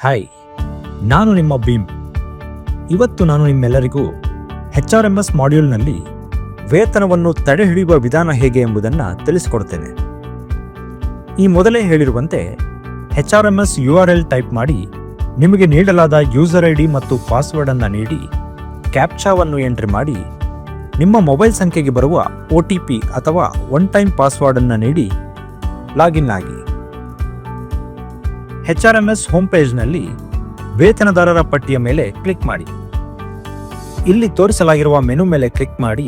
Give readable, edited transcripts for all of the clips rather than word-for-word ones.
Hi, ನಾನು ನಿಮ್ಮ ಭೀಮ್. ಇವತ್ತು ನಾನು ನಿಮ್ಮೆಲ್ಲರಿಗೂ HRMS ಮಾಡ್ಯೂಲ್ನಲ್ಲಿ ವೇತನವನ್ನು ತಡೆಹಿಡಿಯುವ ವಿಧಾನ ಹೇಗೆ ಎಂಬುದನ್ನು ತಿಳಿಸಿಕೊಡ್ತೇನೆ. ಈ ಮೊದಲೇ ಹೇಳಿರುವಂತೆ HRMS URL ಟೈಪ್ ಮಾಡಿ, ನಿಮಗೆ ನೀಡಲಾದ ಯೂಸರ್ ID ಮತ್ತು ಪಾಸ್ವರ್ಡ್ ಅನ್ನು ನೀಡಿ, ಕ್ಯಾಪ್ಚಾವನ್ನು ಎಂಟ್ರಿ ಮಾಡಿ, ನಿಮ್ಮ ಮೊಬೈಲ್ ಸಂಖ್ಯೆಗೆ ಬರುವ OTP ಅಥವಾ ಒನ್ ಟೈಮ್ ಪಾಸ್ವರ್ಡ್ ಅನ್ನು ನೀಡಿ ಲಾಗಿನ್ ಆಗಿ. HRMS ಹೋಮ್ ಪೇಜ್ನಲ್ಲಿ ವೇತನದಾರರ ಪಟ್ಟಿಯ ಮೇಲೆ ಕ್ಲಿಕ್ ಮಾಡಿ. ಇಲ್ಲಿ ತೋರಿಸಲಾಗಿರುವ ಮೆನು ಮೇಲೆ ಕ್ಲಿಕ್ ಮಾಡಿ,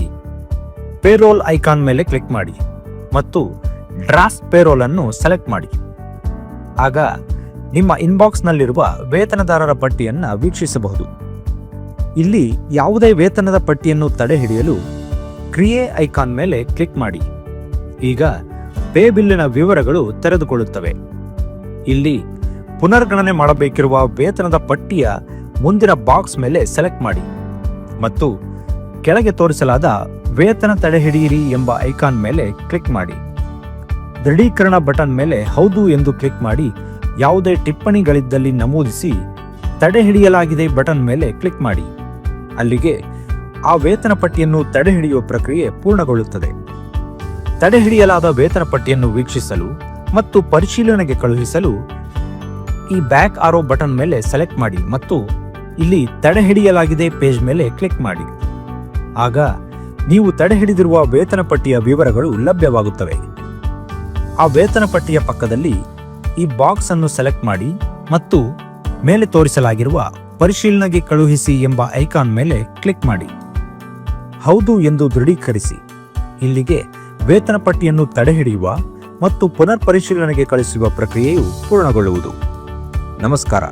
ಪೇರೋಲ್ ಐಕಾನ್ ಮೇಲೆ ಕ್ಲಿಕ್ ಮಾಡಿ ಮತ್ತು ಡ್ರಾಫ್ಟ್ ಪೇರೋಲ್ ಅನ್ನು ಸೆಲೆಕ್ಟ್ ಮಾಡಿ. ಆಗ ನಿಮ್ಮ ಇನ್ಬಾಕ್ಸ್ನಲ್ಲಿರುವ ವೇತನದಾರರ ಪಟ್ಟಿಯನ್ನು ವೀಕ್ಷಿಸಬಹುದು. ಇಲ್ಲಿ ಯಾವುದೇ ವೇತನದ ಪಟ್ಟಿಯನ್ನು ತಡೆಹಿಡಿಯಲು ಕ್ರಿಯೇ ಐಕಾನ್ ಮೇಲೆ ಕ್ಲಿಕ್ ಮಾಡಿ. ಈಗ ಪೇ ಬಿಲ್ಲಿನ ವಿವರಗಳು ತೆರೆದುಕೊಳ್ಳುತ್ತವೆ. ಇಲ್ಲಿ ಪುನರ್ಗಣನೆ ಮಾಡಬೇಕಿರುವ ವೇತನದ ಪಟ್ಟಿಯ ಮುಂದಿನ ಬಾಕ್ಸ್ ಮೇಲೆ ಸೆಲೆಕ್ಟ್ ಮಾಡಿ ಮತ್ತು ಕೆಳಗೆ ತೋರಿಸಲಾದ ವೇತನ ತಡೆಹಿಡಿಯಿರಿ ಎಂಬ ಐಕಾನ್ ಮೇಲೆ ಕ್ಲಿಕ್ ಮಾಡಿ. ದೃಢೀಕರಣ ಬಟನ್ ಮೇಲೆ ಹೌದು ಎಂದು ಕ್ಲಿಕ್ ಮಾಡಿ, ಯಾವುದೇ ಟಿಪ್ಪಣಿಗಳಿದ್ದಲ್ಲಿ ನಮೂದಿಸಿ, ತಡೆಹಿಡಿಯಲಾಗಿದೆ ಬಟನ್ ಮೇಲೆ ಕ್ಲಿಕ್ ಮಾಡಿ. ಅಲ್ಲಿಗೆ ಆ ವೇತನ ಪಟ್ಟಿಯನ್ನು ತಡೆಹಿಡಿಯುವ ಪ್ರಕ್ರಿಯೆ ಪೂರ್ಣಗೊಳ್ಳುತ್ತದೆ. ತಡೆಹಿಡಿಯಲಾದ ವೇತನ ಪಟ್ಟಿಯನ್ನು ವೀಕ್ಷಿಸಲು ಮತ್ತು ಪರಿಶೀಲನೆಗೆ ಕಳುಹಿಸಲು ಈ ಬ್ಯಾಕ್ ಆರೋ ಬಟನ್ ಮೇಲೆ ಸೆಲೆಕ್ಟ್ ಮಾಡಿ ಮತ್ತು ಇಲ್ಲಿ ತಡೆಹಿಡಿಯಲಾಗಿದೆ ಪೇಜ್ ಮೇಲೆ ಕ್ಲಿಕ್ ಮಾಡಿ. ಆಗ ನೀವು ತಡೆಹಿಡಿದಿರುವ ವೇತನ ಪಟ್ಟಿಯ ವಿವರಗಳು ಲಭ್ಯವಾಗುತ್ತವೆ. ಆ ವೇತನ ಪಟ್ಟಿಯ ಪಕ್ಕದಲ್ಲಿ ಈ ಬಾಕ್ಸ್ ಅನ್ನು ಸೆಲೆಕ್ಟ್ ಮಾಡಿ ಮತ್ತು ಮೇಲೆ ತೋರಿಸಲಾಗಿರುವ ಪರಿಶೀಲನೆಗೆ ಕಳುಹಿಸಿ ಎಂಬ ಐಕಾನ್ ಮೇಲೆ ಕ್ಲಿಕ್ ಮಾಡಿ. ಹೌದು ಎಂದು ದೃಢೀಕರಿಸಿ. ಇಲ್ಲಿಗೆ ವೇತನ ಪಟ್ಟಿಯನ್ನು ತಡೆಹಿಡಿಯುವ ಮತ್ತು ಪುನರ್ ಪರಿಶೀಲನೆಗೆ ಕಳುಹಿಸುವ ಪ್ರಕ್ರಿಯೆಯು ಪೂರ್ಣಗೊಳ್ಳುವುದು. ನಮಸ್ಕಾರ.